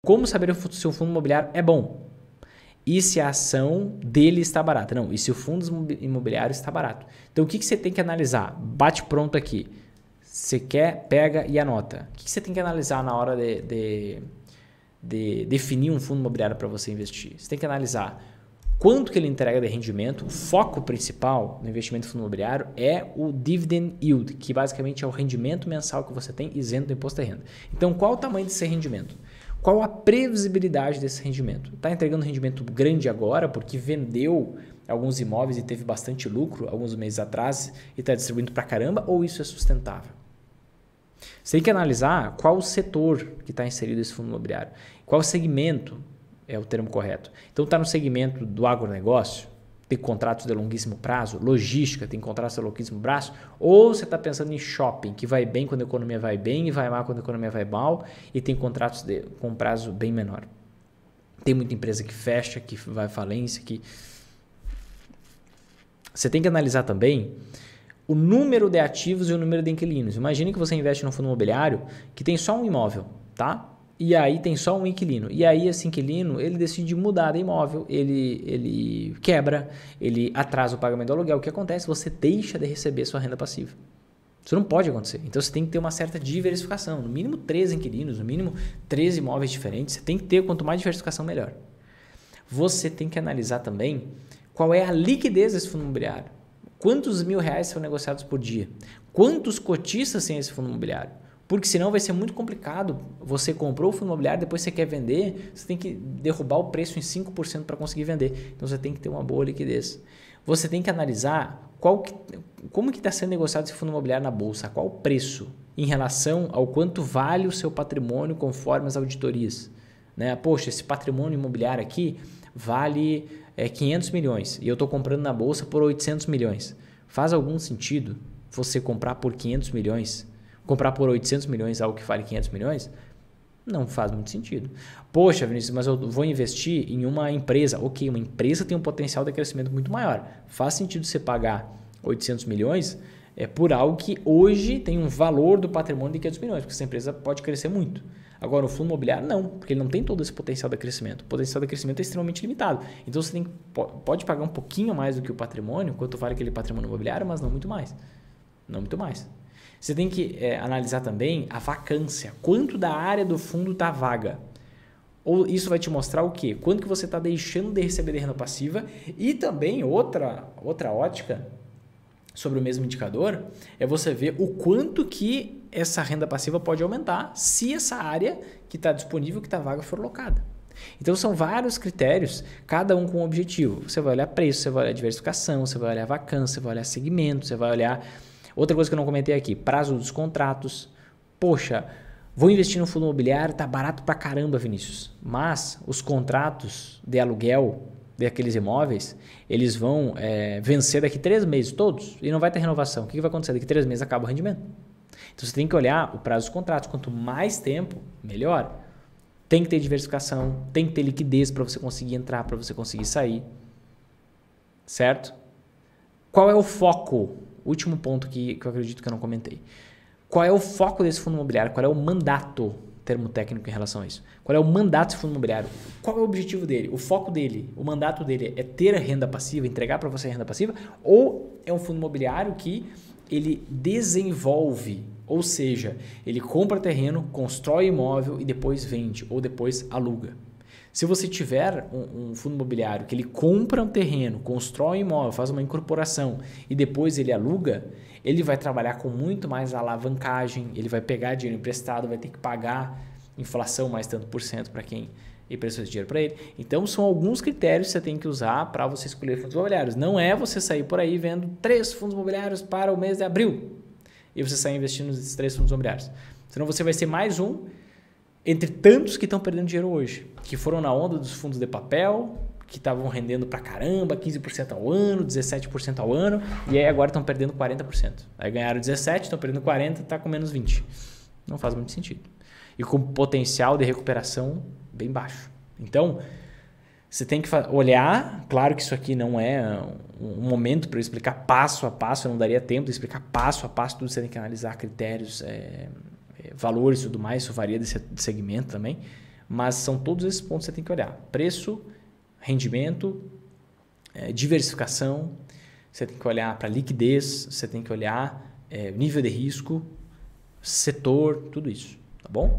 Como saber se o fundo imobiliário é bom? E se a ação dele está barata? Não, e se o fundo imobiliário está barato? Então, o que você tem que analisar? Bate pronto aqui. Você quer, pega e anota. O que você tem que analisar na hora de definir um fundo imobiliário para você investir? Você tem que analisar quanto que ele entrega de rendimento. O foco principal no investimento em fundo imobiliário é o dividend yield, que basicamente é o rendimento mensal que você tem isento do imposto de renda. Então, qual o tamanho desse rendimento? Qual a previsibilidade desse rendimento? Está entregando rendimento grande agora porque vendeu alguns imóveis e teve bastante lucro alguns meses atrás e está distribuindo para caramba, ou isso é sustentável? Você tem que analisar qual o setor que está inserido nesse fundo imobiliário, qual o segmento é o termo correto. Então está no segmento do agronegócio, tem contratos de longuíssimo prazo, logística, tem contratos de longuíssimo prazo, ou você está pensando em shopping, que vai bem quando a economia vai bem e vai mal quando a economia vai mal, e tem contratos com prazo bem menor. Tem muita empresa que fecha, que vai à falência, que... Você tem que analisar também o número de ativos e o número de inquilinos. Imagine que você investe num fundo imobiliário que tem só um imóvel, tá? E aí tem só um inquilino. E aí esse inquilino, ele decide mudar de imóvel, ele quebra, ele atrasa o pagamento do aluguel. O que acontece? Você deixa de receber sua renda passiva. Isso não pode acontecer. Então você tem que ter uma certa diversificação. No mínimo 3 inquilinos, no mínimo 3 imóveis diferentes. Você tem que ter, quanto mais diversificação, melhor. Você tem que analisar também qual é a liquidez desse fundo imobiliário. Quantos R$1.000 são negociados por dia? Quantos cotistas tem esse fundo imobiliário? Porque senão vai ser muito complicado. Você comprou o fundo imobiliário, depois você quer vender, você tem que derrubar o preço em 5% para conseguir vender. Então você tem que ter uma boa liquidez. Você tem que analisar como que está sendo negociado esse fundo imobiliário na bolsa, qual o preço em relação ao quanto vale o seu patrimônio conforme as auditorias. Né? Poxa, esse patrimônio imobiliário aqui vale 500 milhões e eu estou comprando na bolsa por 800 milhões. Faz algum sentido você comprar por 500 milhões? Comprar por 800 milhões algo que vale 500 milhões? Não faz muito sentido. Poxa, Vinícius, mas eu vou investir em uma empresa. Ok, uma empresa tem um potencial de crescimento muito maior. Faz sentido você pagar 800 milhões por algo que hoje tem um valor do patrimônio de 500 milhões, porque essa empresa pode crescer muito. Agora, o fundo imobiliário não, porque ele não tem todo esse potencial de crescimento. O potencial de crescimento é extremamente limitado. Então, você pode pagar um pouquinho mais do que o patrimônio, quanto vale aquele patrimônio imobiliário, mas não muito mais. Não muito mais. Você tem que analisar também a vacância. Quanto da área do fundo está vaga? Ou isso vai te mostrar o quê? Quanto que você está deixando de receber de renda passiva? E também outra ótica sobre o mesmo indicador é você ver o quanto que essa renda passiva pode aumentar se essa área que está disponível, que está vaga, for locada. Então são vários critérios, cada um com um objetivo. Você vai olhar preço, você vai olhar diversificação, você vai olhar vacância, você vai olhar segmento, você vai olhar... Outra coisa que eu não comentei aqui, prazo dos contratos. Poxa, vou investir no fundo imobiliário, tá barato pra caramba, Vinícius. Mas os contratos de aluguel daqueles imóveis, eles vão vencer daqui 3 meses todos e não vai ter renovação. O que vai acontecer? Daqui 3 meses acaba o rendimento. Então você tem que olhar o prazo dos contratos. Quanto mais tempo, melhor. Tem que ter diversificação, tem que ter liquidez para você conseguir entrar, para você conseguir sair. Certo? Qual é o foco? Último ponto que eu acredito que eu não comentei. Qual é o foco desse fundo imobiliário? Qual é o mandato, termo técnico em relação a isso? Qual é o mandato desse fundo imobiliário? Qual é o objetivo dele? O foco dele, o mandato dele é ter a renda passiva, entregar para você a renda passiva? Ou é um fundo imobiliário que ele desenvolve, ou seja, ele compra terreno, constrói imóvel e depois vende ou depois aluga? Se você tiver um fundo imobiliário que ele compra um terreno, constrói um imóvel, faz uma incorporação e depois ele aluga, ele vai trabalhar com muito mais alavancagem, ele vai pegar dinheiro emprestado, vai ter que pagar inflação mais tanto por cento para quem emprestou esse dinheiro para ele. Então, são alguns critérios que você tem que usar para você escolher fundos imobiliários. Não é você sair por aí vendo 3 fundos imobiliários para o mês de abril e você sair investindo nesses 3 fundos imobiliários. Senão você vai ser mais um entre tantos que estão perdendo dinheiro hoje, que foram na onda dos fundos de papel, que estavam rendendo pra caramba, 15% ao ano, 17% ao ano, e aí agora estão perdendo 40%. Aí ganharam 17%, estão perdendo 40%, está com menos 20%. Não faz muito sentido. E com potencial de recuperação bem baixo. Então, você tem que olhar, claro que isso aqui não é um momento para eu explicar passo a passo, eu não daria tempo de explicar passo a passo tudo, você tem que analisar critérios, valores e tudo mais, isso varia de segmento também, Mas são todos esses pontos que você tem que olhar. Preço, rendimento, diversificação, você tem que olhar para liquidez, você tem que olhar nível de risco, setor, tudo isso, tá bom?